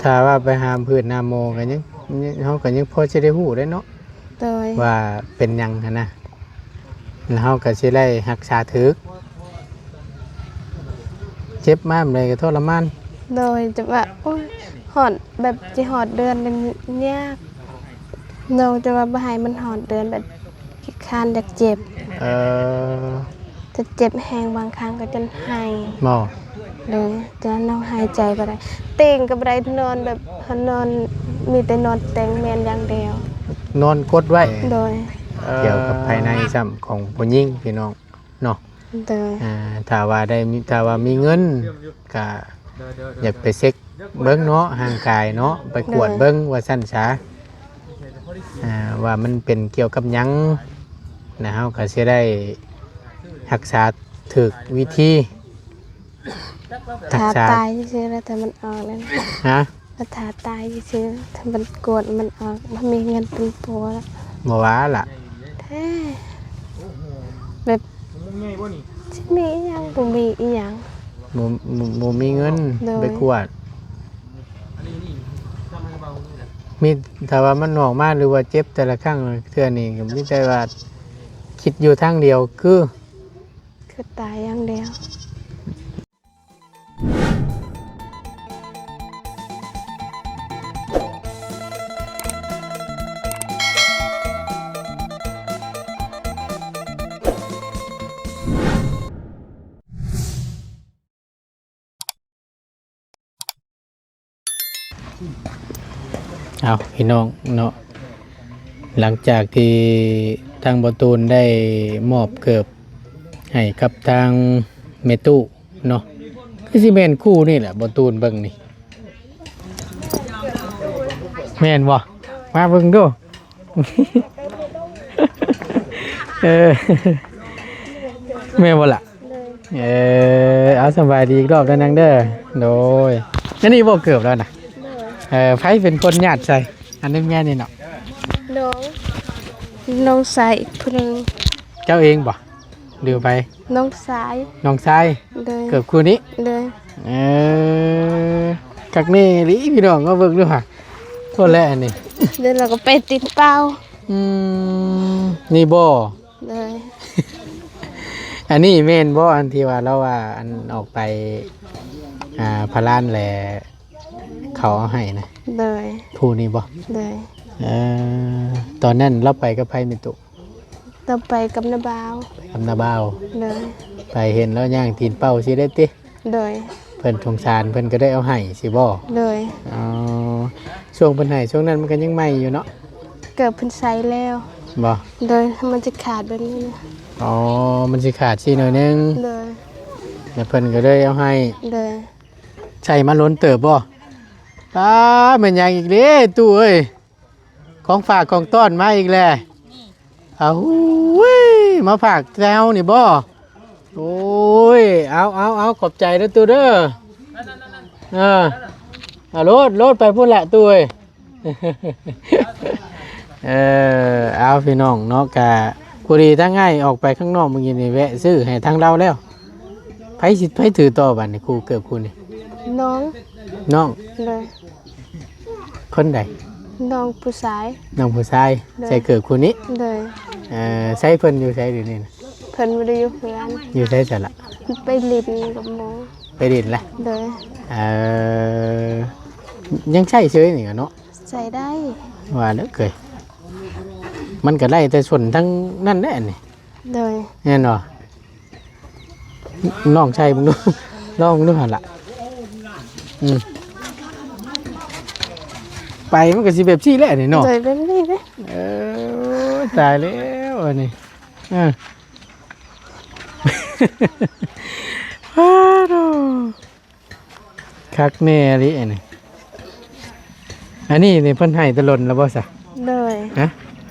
ถ้าว่าไปหามพืชนาโมกันยังเขาก็ยังพอจะได้หูได้เนาะว่าเป็นยังนะแล้วเขาก็จะได้รักษาถึกเจ็บมากเลยก็ทรมานโดยจะว่าหอดแบบจะหอดเดือนเป็นยากเราจะว่าบ่ให้มันหอดเดือนแบบคานอยากเจ็บจะเจ็บแหงบางครั้งก็จนหายหมอเลยจะเราหายใจไปได้เต่งกับไรนอนแบบนอนมีแต่นอนเต่งแมนอย่างเดียวนอนกดไว้โดยเกี่ยวกับภายในซ้ำของผู้หญิงพี่น้องเนาะโดยถ้าว่ามีเงินก็อยากไปเช็คเบิ้งเนาะห่างกายเนาะไปกวดเบิ้งว่าสั้นช้าว่ามันเป็นเกี่ยวกับยังนะฮะก็จะได้รักษาถูกวิธีถาตายชื่อแล้วแต่มันออกแล้วฮะถาตายชื่อถ้ามันกดมันออกมันมีเงินเป็นปัวแล้วบ่ว้าล่ะแท้แบบมีอย่างบ่มีอีหยังบ่มีเงินไปกวดมีถ้าว่ามันออกมาหรือว่าเจ็บแต่ละครั้งเทื่อนี้ก็มีแต่ว่าคิดอยู่ทางเดียวคือตายอย่างเดียวเอาพี่น้องเนาะหลังจากที่ทางประตูนได้มอบเกือบให้กับทางเมตุเนาะคือสิแม่นคู่นี่แหละประตูนเบิ่งนี่แม่นบ่มาเบิ่งดู แม่บ่ล่ะเอาสบายดีอีกรอบแล้วนางเด้อโดยนี่บ่เกือบแล้วนะไผเป็นคนญาติใส่อันนี้แม่นี่เนาะน้องสายอีกคนนึงเจ้าเองบ่ดูไปน้องสายเกือบคู่นี้เลยกักนี่ลิพี่น้องก็เบิ่งดูค่ะโทษแล้วอันนี้เดี๋ยวเราก็ไปติดเป้านี่บ่เลย อันนี้แม่นบ่อันที่ว่าเราว่าอันออกไปพารานแหละเขาเอาให้นะเลยผู้นี้บ่เลยตอนนั้นเราไปกับไผมิตุเราไปกับนาบาวเลยไปเห็นแล้วย่างตีนเป้าสิได้ติเลยเพิ่นสงสารเพิ่นก็ได้เอาให้สิบ่เลยช่วงเพิ่นให้ช่วงนั้นมันก็ยังใหม่อยู่เนาะเกิดเพิ่นใส่แล้วบ่เลยมันจะขาดแบบนี้นะมันสิขาดสิหน่อยนึงเลยแล้วเพิ่นก็ได้เอาให้เลยใช่มาล้นเติบบ่แม่นยังอีกเด้ตู้เอ้ยของฝากของต้อนมาอีกแล้วมาฝากแซวนี่บ่โอ้ยเอาขอบใจเด้อตู้เด้อรถไปพุ่นแหละตู้เอ้ยเอาพี่น้องเนาะกะกุรีทั้งง่ายออกไปข้างนอกมึงยินนี่แวะซื้อให้ทางเราแล้วไผถือต่อบัดนี่ครูเกือบครูนี่น้องเลยคนใดน้องผู้ชายใส่เกือบครูนี้เลยใส่เพิ่นอยู่ใส่เดี๋ยวนี้นะเพิ่นบ่ได้อยู่เฮือนอยู่ใส่ซะละไปลิ้นกับหมอไปลิ้นละเลยยังใช้เฉยนี่เนาะใส่ได้ว่าแล้วเคยมันก็ได้แต่ส่วนทั้งนั่นแหละนี่เลยแน่นอนน้องใช่มึงดูลองดูหั่นล่ะไปมันก็สิแบบซี่แหละนี่เนาะเลยแบบนี้เด้ตายแล้วอันนี้คักแน่ลิอันนี้นี่เพิ่นให้ตะลนแล้วบ่ซะเลยฮะ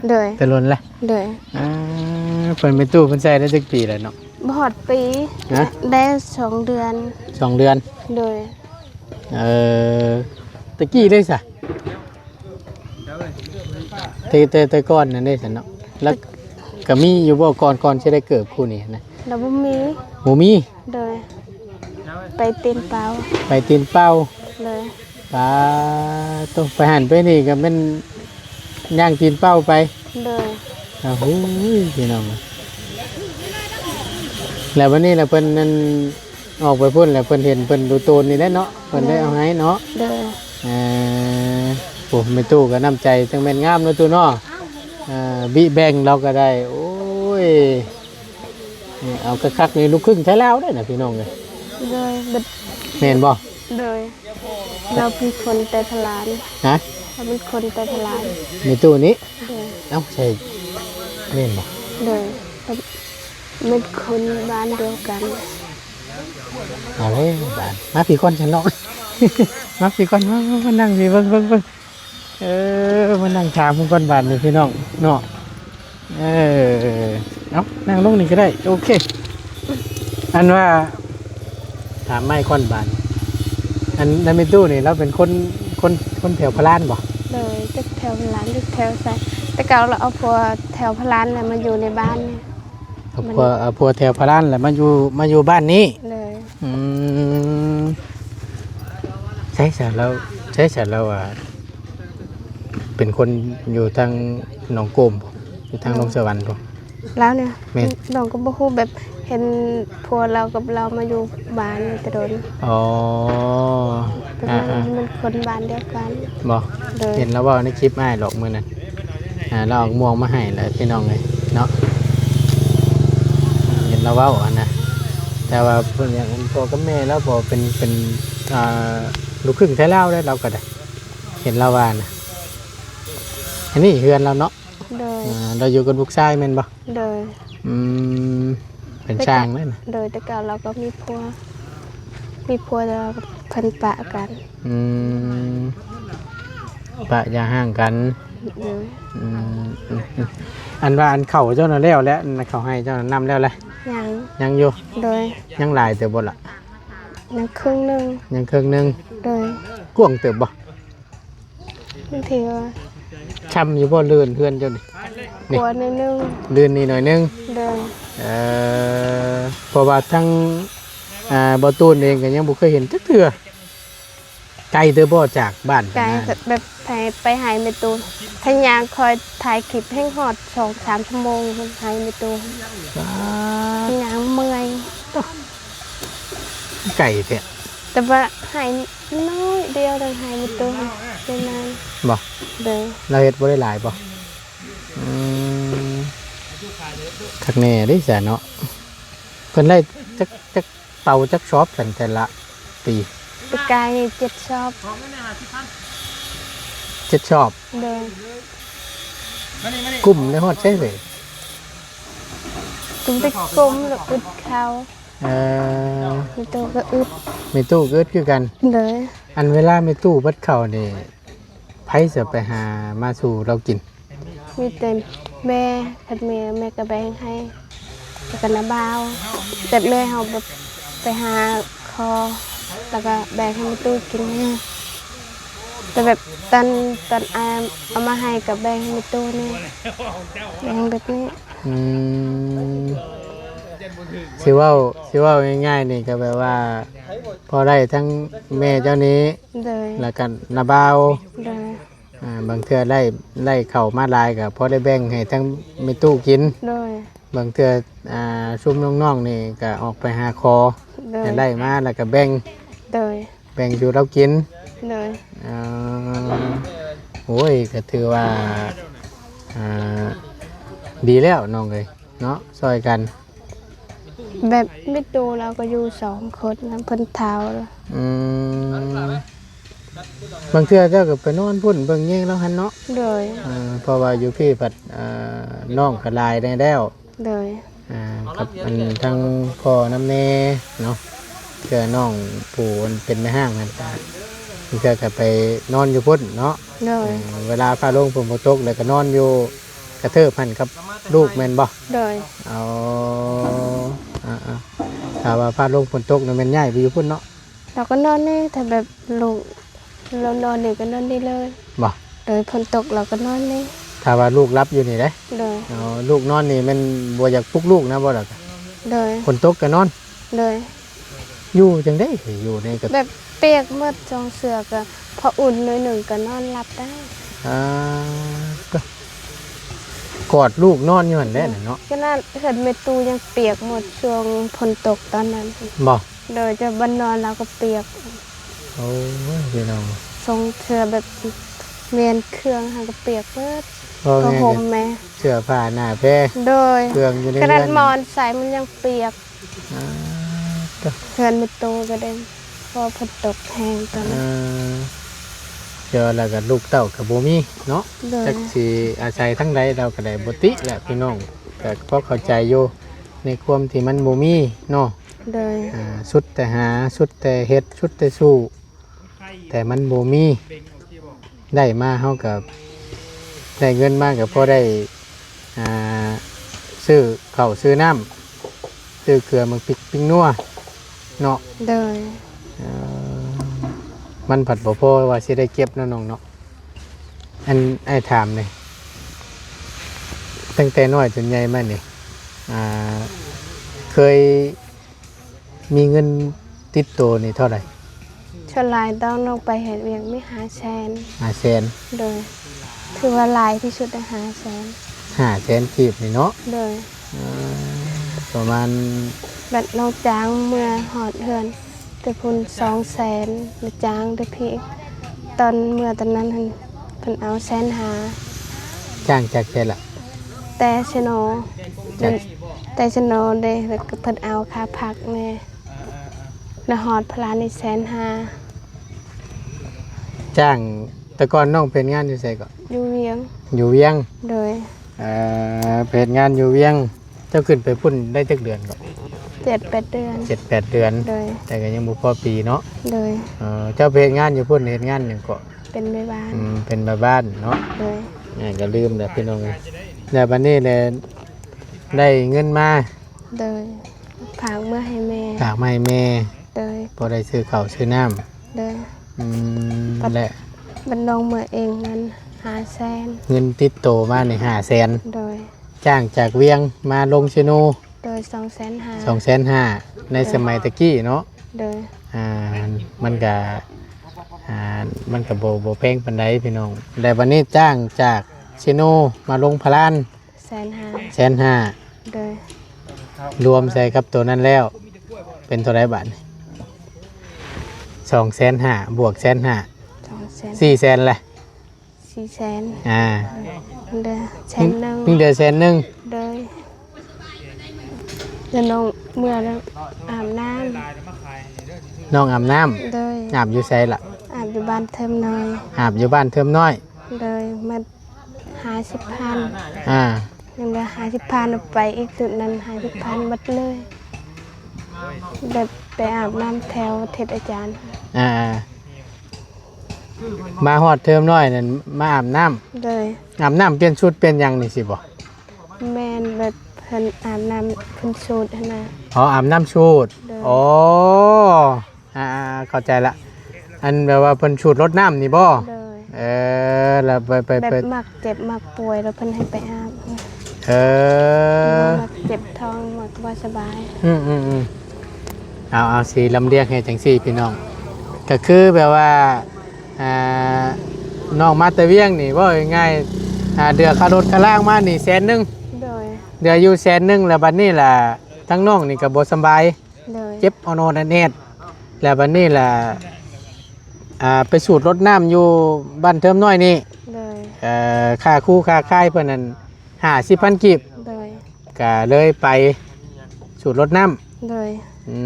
เลยตะลนละเลยเพิ่นไปตู้เพิ่นใช้ได้จักปีแล้วเนาะบ่ฮอดปีได้2 เดือนเลยตะกี้ได้ซะแต่ก่อนนั่นได้ซะเนาะแล้วก็มีอยู่บ่ก่อนสิได้เกิดคู่นี้นะแล้วบ่มีเลยไปตีนเป้าเลย ปลาต้องไปหันไปนี่ก็เป็นย่างตีนเป้าไป โดย อ้าวหูยพี่น้องแล้ววันนี้แหละเพิ่นนั่นออกไปพุ่นแล้วเพิ่นเห็นเพิ่นดูโตนนี่แหละเนาะเพิ่นได้เอาให้เนาะ โดย โอ้ไม่ตู้ก็น้ำใจจังแม่นงามเนาะตู้เนาะบิแบ่งเราก็ได้โอ้ยนี่เอาคักๆนี่ลูกครึ่งไทยลาวได้น่ะพี่น้องเอ้ย โดยแบบ แม่นบ่ โดยเราเป็นคนแต่พลาน ฮะ เราเป็นคนแต่พลาน ในตู้นี้ โดย เอ้าใช่แม่นบ่ โดยเป็นคนบ้านเดียวกัน เอาเลยบ้านมาพี่คนฉันเนาะ มาพี่คนมานั่งสิเบิ่งมานั่งถามผมก่อนบาดนี่พี่น้องเนาะเอานั่งลงนี่ก็ได้โอเคอันว่าถามไม่ค่อนบานอันในเมตู้นี่เราเป็นคนแถวพลานบ่ เลยตึกแถวพลานตึกแถวใส่แต่เก่าเราเอาพัวแถวพลานเนี่ยมาอยู่ในบ้านเนี่ย พัวแถวพลานแหละมาอยู่บ้านนี้ เลย ใช่สารเราเป็นคนอยู่ทางหนองโกมบ่อยู่ทางลงสวรรค์บ่ แล้วเนี่ย แม่น น้องก็บ่ฮู้แบบเห็นพัวเรากับเรามาอยู่บ้านนี่แต่โดน อ๋อ แต่มันคนบ้านเดียวกัน บ่ เลย เห็นแล้วว่าในคลิปอ้ายหรอกมื้อนั้นเราเอาม่วงมาให้แล้วพี่น้องเลยเนาะเห็นแล้วว่าอันนะแต่ว่าเพิ่นอย่างพ่อกับแม่แล้วพอเป็นลูกครึ่งไทยลาวได้เราก็ได้เห็นแล้วว่านะอันนี้เฮือนเราเนาะ โดย เราอยู่กับลูกชายแม่นบ่ โดย เป็นช่างเลยนะ โดยแต่เก่าเราก็มีพัวแล้วเราก็เพันปะกัน ปะอย่าห่างกัน โดย อันว่าอันเข่าเจ้าน่ะแล้วแล้วอันเขาให้เจ้าน่ะนำแล้วเลย ยัง ยังอยู่ โดย ยังหลายเติบบ่ล่ะ ยังครึ่งหนึง ยังครึ่งหนึง โดย กวางเติบบ่ บางทีว่า ช้ำอยู่บ่เลื่อนเพื่อนเจ้านี่ กลัวนิดนึง เลื่อนนี่หน่อยนึง โดย เพราะว่าทั้งบ่ตูนเองก็ยังบ่เคยเห็นจักเทื่อไกลเด้อบ่จากบ้าน กาย นะ แบบไปหายเมตูนพยายามคอยถ่ายคลิปให้หอด2-3 ชั่วโมงหายเมตูนพยายามเมื่อย ไก่แท้ แต่ว่าหายน้อยเดียวแต่หายเมตูนเป็นนาน บ่ เลย เราเฮ็ดบ่ได้หลายบ่คักแน่เด้ซะเนาะเพิ่นไล่จักเป่าจักช็อปกันแต่ละปี ไปกาย7 ชอบ 7ชอบ เลย กลุ่มได้ฮอดใช่เว้ย ตุ้มไปกลมแล้วอึดเขา เอ่อ เมตูก็อึด มีตู้เกิดคือกัน เลย อันเวลามีตู้บัดเข้านี่ไผสิไปหามาสู่เรากิน มีแต่แม่คัดแม่ก็แบ่งให้แล้วก็น้าบ่าวแต่แม่เขาแบบไปหาคอแล้วก็แบ่งให้เมตูกินเนี่ยแต่แบบตอนอาเอามาให้กับแบ่งให้เมตูนี่แบ่งแบบนี้ อืมสิเว้าง่ายๆนี่ก็แปลว่า พอได้ทั้งแม่เจ้านี้ เลย แล้วก็นาบ่าว เลย บางเทื่อไล่เข้ามาหลายก็พอได้แบ่งให้ทั้งมีตู้กิน เลย บางเทื่อซุ่มน้องๆนี่ก็ออกไปหาคอ เลย แต่ไล่มาแล้วก็แบ่ง เลย อยู่เรากิน เลย โอ้ยก็ถือว่าดีแล้วน้องเลยเนาะซอยกัน แบบเมตูเราก็อยู่2 คนนะเพิ่นเท้าแล้ว บางเทื่อเจ้าก็ไปนอนพุ่นเบิ่งแย่งแล้วหันเนาะ เลย เพราะว่าอยู่พี่ผัดน้องก็ลายได้แล้ว เลย กับอันทั้งพ่อน้ำเนเนาะเพื่อน้องปู่มันเป็นแม่ห้างนั่นตาเพื่อก็ไปนอนอยู่พุ่นเนาะ เลย เวลาฟ้าลงฝนตกแล้วก็นอนอยู่กระเทิบพันกับลูกแม่นบ่ เลย เอาถ้าว่าฟ้าลงฝนตกนั่นแม่นย้ายไปอยู่พุ่นเนาะ เราก็นอนนี่แต่แบบลูกเรานอนนี่ก็นอนนี่เลย บ่ เลยฝนตกเราก็นอนนี่ ถ้าว่าลูกรับอยู่นี่เด้ เลย ลูกนอนนี่มันบ่อยากปลุกลูกนะบ่ล่ะ เลย ฝนตกก็นอน เลย อยู่จังได้อยู่ในกับ แบบ เปียกหมดจองเสือก็พออุ่นหน่อยหนึ่งก็นอนหลับได้ อ่าก็กอดลูกนอนอยู่หั่นแหละน่ะเนาะ ก็น่าเห็นเมตูยังเปียกหมดช่วงฝนตกตอนนั้น บ่ โดยจะบันนอนเราก็เปียก โอ้ยพี่น้อง ทรงเธอแบบเมียนเครื่องหางก็เปียกเบิด พ่อ ก็ แม่ ห่ ก็ มแม่ เสื้อผ้าหน้าแพร โดย เครื่องอยู่ใน กระดาษ เรือน มอนใส่มันยังเปียก อ่าก็ เพื่อนเมตูก็เด้นพอฝนตกแห้งตอน เอ นั้น เจอแล้วก็ลูกเต้าก็บ่มีเนาะ โดย จักสิอาศัยทั้งใดเราก็ได้บ่ติแหละพี่น้องก็พอเข้าใจอยู่ในความที่มันบ่มีเนาะ โดย สุดแต่หาสุดแต่เฮ็ดสุดแต่สู้แต่มันบ่มีได้มาเฮากับได้เงินมาก็พอได้อ่าซื้อข้าวซื้อน้ำซื้อเกลือมังพริกปิ้งนัวเนาะ โดย เอ่อมันผัดบ่พอว่าสิได้เก็บเนาะน้องเนาะอันไอ้ถามเลยตั้งแต่น้อยจนใหญ่มานี่อ่าเคยมีเงินติดตัวนี่เท่าไหร่ ชวนลายต้องลงไปเห็นเวียงไม่หาแสน 500,000 โดยถือว่าลายที่สุดได้หาแสน 500,000กีบนี่เนาะ โดย ประมาณ แบบน้องจ้างเมื่อหอดเฮือนแต่พุ่น200,000แล้วจ้างด้วยพี่ตอนเมื่อตอนนั้นเพิ่นเอา150,000 จ้างจากแค่ละ แต่ชโน จาก แต่ชโนเด้แล้วก็เพิ่นเอาค่าพักแม่แล้วหอดพลานี่150,000 จ้างแต่ก่อนน้องเป็นงานอยู่ไสก็ อยู่เวียง อยู่เวียง โดย เป็นงานอยู่เวียงเจ้าขึ้นไปพุ่นได้จักเดือนก็ 7-8 เดือน 7-8 เดือน โดย แต่ก็ยังบ่พอปีเนาะ โดย เจ้าเป็นงานอยู่พุ่นเฮ็ดงานหยังก็ เป็นแม่บ้าน เป็นแม่บ้านเนาะ โดย ก็ลืมแล้วพี่น้องแล้วบัดนี้เลยได้เงินมา โดยฝากเมื่อให้แม่ ฝากมาให้แม่ โดย พอได้ซื้อข้าวซื้อน้ำ โดย และ บันนองเมื่อเองนั้น500,000 เงินติดโตวมาใน500,000 โดย จ้างจากเวียงมาลงชิโน โดย250,000 250,000ในสมัยตะกี้เนาะ โดย มันก็โบแพงปานใดพี่น้องแต่วันนี้จ้างจากชิโนมาลงพลาน 150,000 150,000 โดย รวมใส่กับตัวนั้นแล้ว เป็นเท่าไรบาท250,000บวก150,000 200,000 400,000แหละ 400,000 เดือนแสนหนึ่ง เพิ่งเดือน100,000 โดยจะน้องเมื่อแล้วอาบน้ น้องอาบน้ ำโดย ำอาบอยู่ไสล่ะ อาบอยู่บ้านเทิมน้อย อาบอยู่บ้านเทิมน้อย โดยมา50,000 อ่า ยังเหลือ50,000เอาไปอีกจุดนั้น50,000หมดเลยแบบไปอาบน้ำแถวเทศอาจารย์ อ่ามาฮอดเทิมน้อยนั่นมาอาบน้ โดย ำอาบน้ำเปลี่ยนชุดเปลี่ยนหยังนี่สิบ่ แม่นแบบเพิ่นอาบน้ำเพิ่นสูตรหั้นนะ อ๋ออาบน้ำชุด เด้อ อ๋อเข้าใจละอันแบบว่าเพิ่นชุดรดน้ำนี่บ่ โดย แล้วไป แบบมักเจ็บมักป่วยแล้วเพิ่นให้ไปอาบ เออ มักเจ็บท้องมักบ่สบาย เอาสีลำเลียงให้จังซี่พี่น้องก็คือแบบว่าอ่าน้องมาแตะเวียงนี่ว่าง่ายๆเดือค่ารถค่าล่างมานี่100,000 โดย เดืออยู่100,000แล้วบัดนี้ล่ะทั้งน้องนี่ก็บ่สำบาย โดย เจ็บออนอนเนตแล้วบัดนี้ล่ะไปสูดรดน้ำอยู่บ้านเทิมน้อยนี่ โดย ค่าคู่ค่าค่ายเพิ่นนั้น50,000กีบ โดย ก็เลยไปสูดรดน้ โดย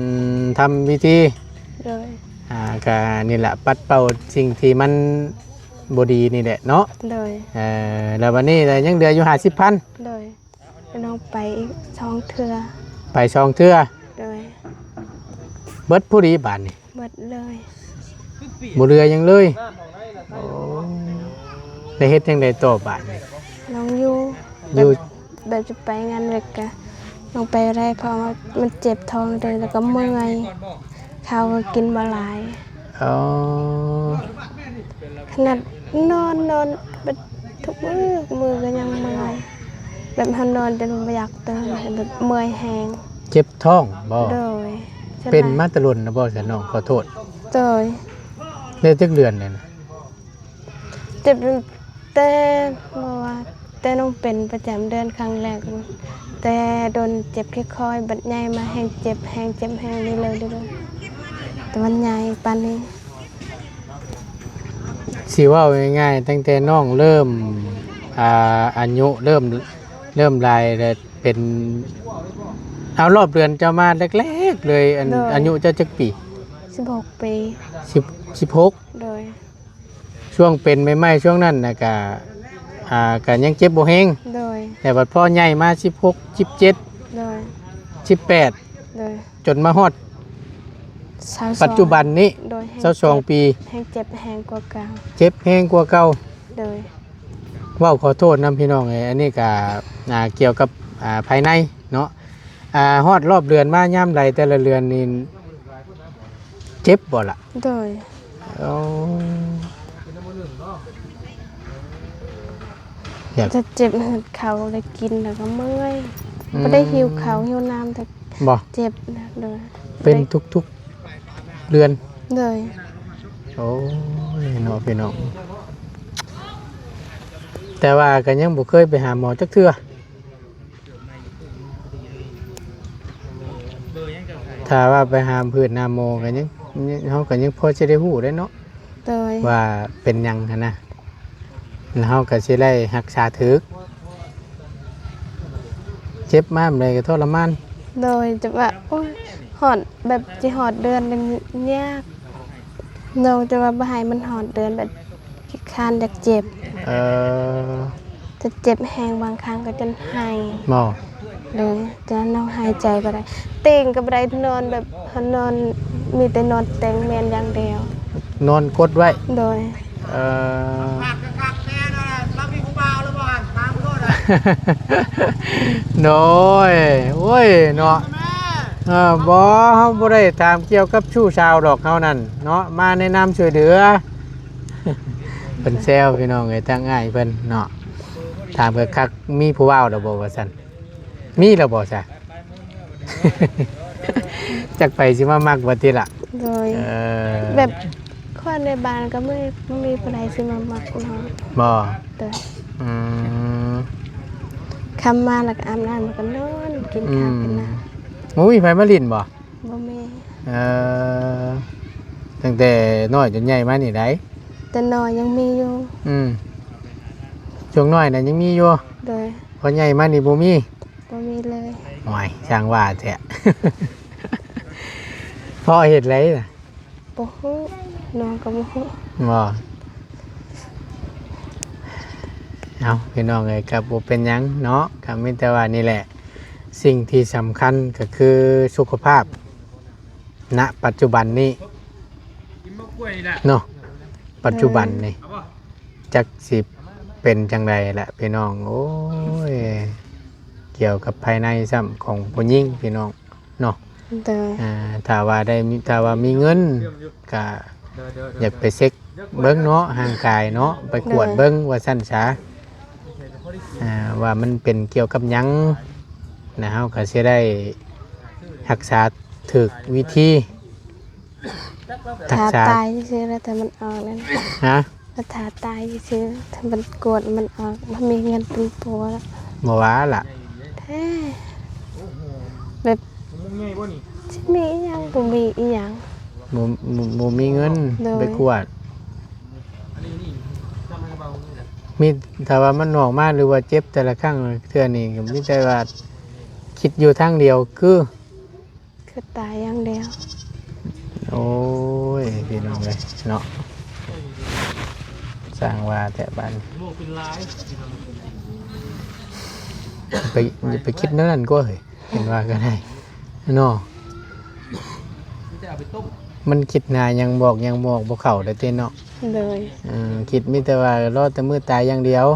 ำทำวิธี โดย ก็นี่แหละปัดเป่าสิ่งที่มันบดีนี่แหละเนาะ โดย แล้ววันนี้ยังเหลืออยู่50,000 โดยแล้วน้องไปอีก2เทื่อ ไปช่องเทื่อ โดย เบิดผู้ดีบานนี่ หมดเลย บ่เหลือหยังเลยโอ้ได้เฮ็ดจังไดต่อบานนี่ น้องอยู่ อยู่ แบบจะไปงานเล็กกะน้องไปได้เพราะว่ามันเจ็บท้องเลยแล้วก็เมื่อยข้าวก็กินบ่หลาย อ๋อ ขนาดนอนแบบทุกมือก็ยังเมื่อยแบบเฮานอนจนบ่อยากตื่นแบบเมื่อยแฮง เจ็บท้องบ่ โดย เป็นมาแตะลุนนะบ่ซะน้องขอโทษ โดย ได้จักเดือนเนี่ยนะ เจ็บแต่บ่ว่าแต่น้องเป็นประจำเดือนครั้งแรกแต่โดนเจ็บค่อยๆบัดใหญ่มาแห้งเจ็บแห้งนี่เลยเด้อแต่มันใหญ่ปานนี้ สิเว่าง่ายๆตั้งแต่น้องเริ่มอายุเริ่มรายแล้วเป็นเอารอบเดือนจะมาแรกๆเลยอายุจะจักปี 16 ปี 16 โดย ช่วงเป็นใหม่ๆช่วงนั้นนะก็ยังเจ็บบ่แฮง โดย แต่บัดพ่อใหญ่มา16 17 โดย 18 โดย จนมาฮอด 22 ปัจจุบันนี้ โดยแห้ง 22ปี แห้งเจ็บแห้งกว่าเก่า เจ็บแฮงกว่าเก่า โดย เว้าขอโทษนํพี่น้องเอ้ยอันนี้ก็เกี่ยวกับภายในเนาะฮอดรอบเดือนมายามใดแต่ละเดือนนี่เจ็บบ่ล่ะ โดย เอาอยาก จะเจ็บเขาเลยกินแล้วก็เมื่อยบ่ได้หิวเขาวหิวน้ำแต่ บ่ เจ็บนะโดย เป็นทุกๆเดือน โดย โอ้ยเนาะพี่น้องแต่ว่าก็ยังบ่เคยไปหาหมอจักเทื่อถ้าว่าไปหาพืชนาโมก็ยังเฮาก็ยังพอสิได้ฮู้ได้เนาะ โดย ว่าเป็นหยังหั้นนะแล้วเฮาก็สิได้รักษาถึกเจ็บมากเลยก็ทรมาน โดยจะว่าโอ้ยหอดแบบจะหอดเดือนนึงยากเราจะว่าบ่ให้มันหอดเดือนแบบขี้คร้านอยากเจ็บ เอ่อ จะเจ็บแหงบางครั้งก็จนหาย หมอ เลยจะน้องหายใจบ่ได้เต่งก็บ่ได้นอนแบบนอนมีแต่นอนแต่งแมนอย่างเดียวน อนกดไว้ โดย เอ่อ โน้ยโอ้ยเนาะบ่เฮาบ่ได้ถามเกี่ยวกับชู้ชาวดอกเฮานั่นเนาะมาแนะนำช่วยเหลือ เพิ่นแซวพี่น้องเอ้ยตั้งง่ายเพิ่นเนาะถามก็คักมีผู้เว้าแล้วบ่ว่าซั่นมีแล้วบ่ซะ จักไปสิมามักบ่ติล่ะ โดย แบบคนในบ้านก็ไม่มีผู้ใดสิมามักเนาะ บ่ โดย อืม คำมาแล้วก็อาบน้ำแล้วก็นอนกินข้าวกินน้ บ่มีไผมาลิ้นบ่ ำบ่มี เอ่อตั้งแต่น้อยจนใหญ่มานี่ได้ แต่น้อยยังมีอยู่ ช่วงน้อยน่ะยังมีอยู่ โดย พอใหญ่มานี่บ่มี บ่มีเลย โอ้ยช่างว่าแท้ พ่อเฮ็ดไรน่ะ บ่ฮู้น้องก็บ่ฮู้ บ่เอาพี่น้องเอ้ยก็บ่เป็นหยังเนาะก็มีแต่ว่านี่แหละ สิ่งที่สำคัญก็คือสุขภาพณปัจจุบันนี้เนาะปัจจุบันนี่จักสิเป็นจังไดล่ะพี่น้องโอ้ยเกี่ยวกับภายในซ้ำของผู้หญิงพี่น้องเนาะ โดย ถ้าว่ามีเงินก็อยากไปเช็คเบิ้งเนาะห่างกายเนาะไปกวดเบิ้งว่าสั้นช้าว่ามันเป็นเกี่ยวกับหยังนะเฮาก็สิได้รักษาถูกวิธีรั ถาก ษา ตายซื่อๆแล้วแต่มันออกแล้วนะ ฮะ ถ้าถาตายซื่อๆถ้ามันกดมันออกมันมีเงินเป็นปัวแล้ว บ่ว่าล่ะ แท้แบบสิมีอีหยังบ่มีอีหยัง บ่มีเงิน โดย ไปกวดมีถ้าว่ามันออกมาหรือว่าเจ็บแต่ละครั้งเทื่อนี้ก็มีแต่ว่าคิดอยู่ทางเดียวคือ คือตายอย่างเดียว โอ้ยพี่น้องเลยเนาะสร้างว่าแต่บ้านไปคิดนั่นก็เหยเห็นว่าก็ได้เนาะมันคิดหนายังบอกบ่เข้าได้เต้นเนาะ เลย คิดมีแต่ว่ารอแต่มือตายอย่างเดียว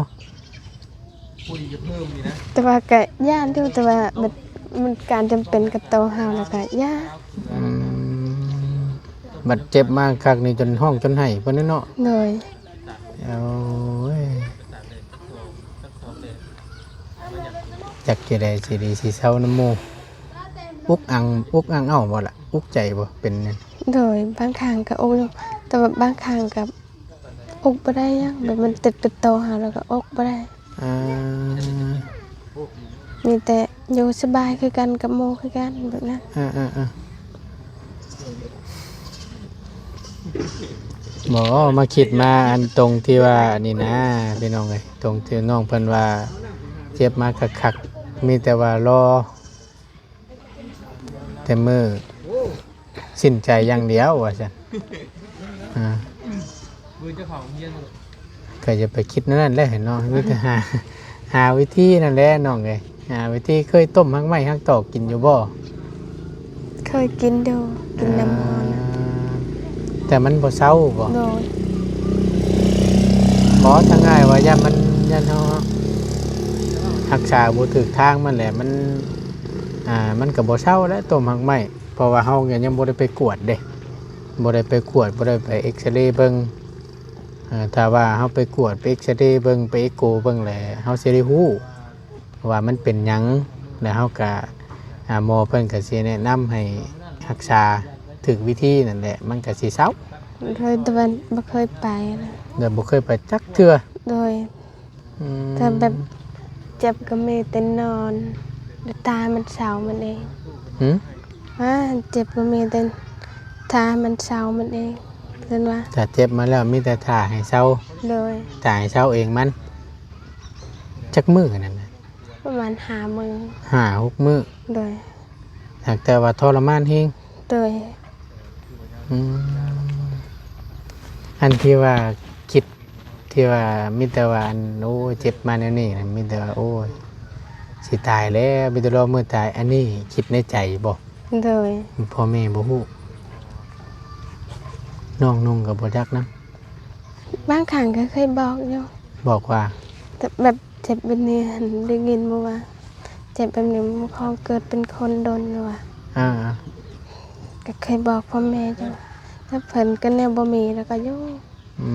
แต่ว่าก็ย่านอยู่แต่ว่าแบบมันการจำเป็นกับโตวเฮาแล้วก็ย่าน อืมบัดเจ็บมากคักนี่จนห้องจนไห้เพิ่นนั่นเนาะ เลย โอ้ยจักจะได้สิดีสิเศร้าน้ำหมูอุกอังเอ้าบ่ล่ะอุกใจบ่เป็น โดยบางครั้งก็อกอยู่แต่ว่าบางครั้งก็อกบ่ได้ยังแบบมันติดเป็นโตหาแล้วก็อกบ่ได้ อ่า มีแต่อยู่สบายคือกันกับโมคือกันแบบนั้น หมอมาคิดมาอันตรงที่ว่านี่นะพี่น้องเลยตรงที่น้องเพิ่นว่าเจ็บมาคักๆมีแต่ว่ารอแต่มือสิ้นใจอย่างเดียวว่าซั่นอ่าก็จะไปคิดนั่นแหละเนาะมีแต่หาวิธีนั่นแหละน้องเอ้ยหาวิธีเคยต้มฮักไม้ฮักตอกกินอยู่บ่ เคยกินดูกินน้ำมัน แต่มันบ่เศร้าบ่ โดย หมอทั้งง่ายว่าย่ามันยันเฮารักษาบ่ถูกทางมันแหละมันก็บ่เศร้าแล้วต้มหักไม้เพราะว่าเฮาก็ยังบ่ได้ไปกวดเด้บ่ได้ไปกวดบ่ได้ไปเอ็กซเรย์เบิ่งถ้าว่าเฮาไปกวดไปเอ็กซเรย์เบิ่งไปเอ็กโกเบิ่งแหละเฮาสิได้ฮู้ว่ามันเป็นหยังแล้วเฮาก็หมอเพิ่นก็สิแนะนำให้รักษาถูกวิธีนั่นแหละมันก็สิเศร้า เคยตะวันบ่เคยไปนะ เดี๋ยวบ่เคยไปจักเทื่อ โดย อืม ถ้าแบบเจ็บก็มีแต่นอนแล้วตามันเศร้ามันเอง หืม เจ็บก็มีแต่ตามันเศร้ามันเองเห็นว่า ถ้าเจ็บมาแล้วมีแต่ท่าให้เศร้า โดย ท่าให้เศร้าเองมันจักมื้อนั่นน่ะ ประมาณ5 มื้อ 5-6 มื้อ โดย หากแต่ว่าทรมานแฮง โดย อืมอันที่ว่าคิดที่ว่ามีแต่ว่าอันโอ้ยเจ็บมาแนวนี้นะมีแต่ว่าโอ้ยสิตายแล้วมีแต่รอมื้อตายอันนี้คิดในใจบ่ โดย พ่อแม่บ่ฮู้น้องนุ่งก็บ่จักนำ บางครั้งก็เคยบอกอยู่ บอกว่า แต่แบบเจ็บแบบนี้หันได้ยินมาว่าเจ็บแบบนี้มันคงเกิดเป็นคนโดนอยู่ว่ะ อ่า ก็เคยบอกพ่อแม่อยู่ถ้าเพิ่นก็แนวบ่มีแล้วก็อยู่ อื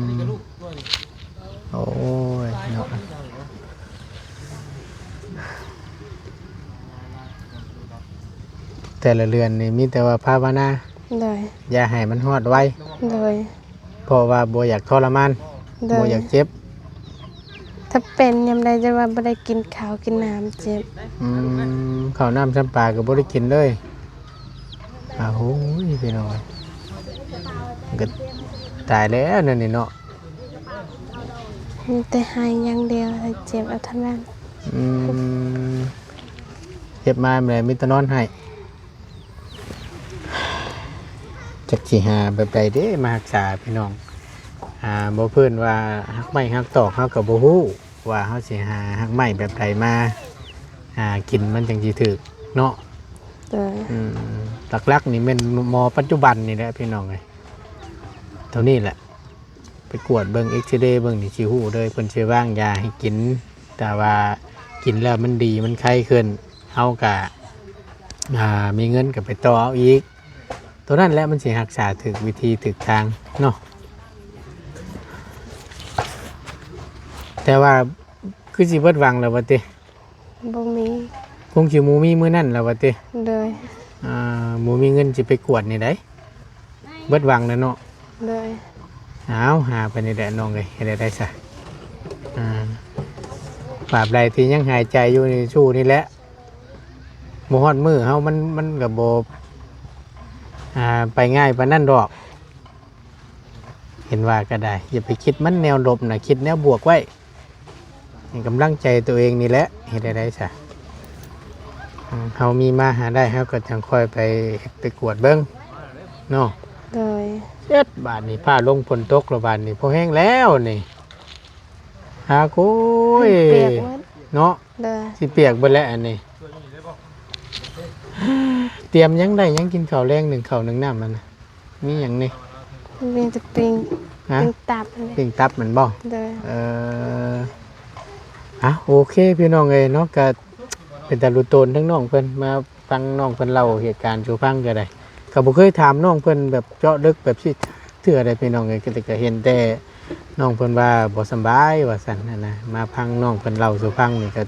มโอ้ยเนาะแต่ละเรือนนี่มีแต่ว่าภาวนา โดย อย่าให้มันฮอดไว้ โดย เพราะว่าบ่อยากทรมาน โด บ่ ย อยากเจ็บ ถ้าเป็นยามใดจะว่าบ่ได้กินข้าวกินน้ำเจ็บ ข้าวน้ำซ้ำปลาก็บ่ได้กินเลยอ้าวโหยพี่น้อยมันก็ตายแล้วนั่นนี่เนาะ มีแต่หายอย่างเดียวแต่เจ็บเอาเท่านั้น อืมเจ็บมาแม่มีแต่นอนให้จักสิหาแบบใดเด้มารักษาพี่น้องบ่เพิ่นว่าฮักไม้ฮักตอกเฮาก็บ่ฮู้ว่าเฮาสิหาฮักไม้แบบใดมากินมันจังสิถูกเนาะ โดย หลักๆนี่เป็นหมอปัจจุบันนี่แหละพี่น้องเลยเท่านี้แหละไปกวดเบิ่งเอ็กซเรย์เบิ่งนี่สิฮู้เลยเพิ่นสิวางยาให้กิน แต่ว่ากินแล้วมันดีมันไข้ขึ้นเฮาก็มีเงินก็ไปต่อเอาอีกตัวนั้นแหละมันสิรักษาถูกวิธีถูกทางเนาะแต่ว่าคือสิเบิดหวังแล้วว่าติ บ่มี คงสิหมูมีมื้อนั้นแล้วว่าติ โดย หมูมีเงินสิไปกวดนี่ได้เบิดหวังแล้วเนาะ โดย เอาหาไปนี่แหละน้องเลยให้ได้ซะปราบใดที่ยังหายใจอยู่ในชู้นี่แหละบ่ฮอดมือเฮามันก็บ่ไปง่ายปานนั้นดอก เห็นว่าก็ได้อย่าไปคิดมันแนวลบนะคิดแนวบวกไว้ให้กำลังใจตัวเองนี่แหละให้ได้ซะเฮามีมาหาได้เฮาก็จังค่อยไปกวดเบิ่งเนาะ โดย บาทนี่ผ้าลงฝนตกแล้วบาทนี่พอแห้งแล้วนี่หาคุย เปียกหมด เนาะ โดย สิเปียกเบิดแล้วอันนี้เตรียมยังได้ยังกินข้าวแรง1 ข้าว1น้ำมันน่ะมีหยังนี่ มีแต่ปิง ฮะ ปิงตับนี่ ปิ้งตับมันบ่ โดย โอเคพี่น้องเอ้ยเนาะก็เป็นตาลุโตนทั้งน้องเพิ่นมาฟังน้องเพิ่นเล่าเหตุการณ์สู่ฟังก็ได้ก็บ่เคยถามน้องเพิ่นแบบเจาะลึกแบบสิเทื่อใดพี่น้องเอ้ยก็เห็นแต่น้องเพิ่นว่าบ่สำบายว่าซั่นน่ะนะมาฟังน้องเพิ่นเล่าสู่ฟังนี่ก็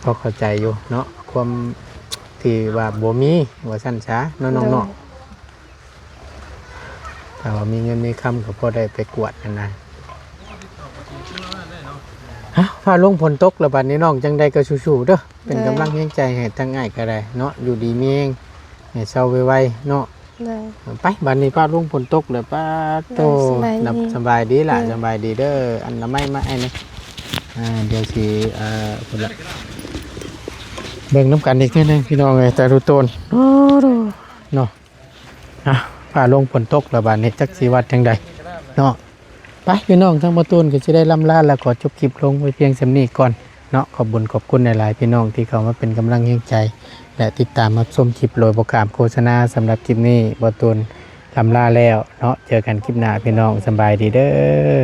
พอเข้าใจอยู่เนาะความท ที่ว่าบ่มีว่าซั่นซะเนาะน้องเนาะถ้าว่ามีเงินมีคำก็พอได้ไปกวดนั่นนะฮะฟ้าลงฝนตกแล้วบัดนี้น้องจังได๋ก็สู้ๆเด้อเป็นกำลังแรงใจให้ทั้งอ้ายก็ได้เนาะอยู่ดีมีแรงให้เซาไวๆเนาะ เลย ไปบัดนี้ป้าลุงฝนตกเลยป้าโตนับสบายดีล่ะสบายดีเด้ออันละไม่มาไอ้นี่เดี๋ยวสิพุ่นละเบิ่งน้ำกันอีกนิดนึงพี่น้องเอ้ยแต่ดูต้นโอ้โหเนาะป้าลงฝนตกแล้วบัดนี้จักสิวัดจังใดเนาะไปพี่น้องทั้งประตูนก็สิได้ล่ำลาแล้วขอจบคลิปลงไว้เพียงสำนี้ก่อนเนาะขอบคุณหลายๆพี่น้องที่เข้ามาเป็นกำลังใจและติดตามรับชมคลิปโดยโปรแกรมโฆษณาสำหรับคลิปนี้ประตูนลำลาแล้วเนาะเจอกันคลิปหน้าพี่น้องสบายดีเด้อ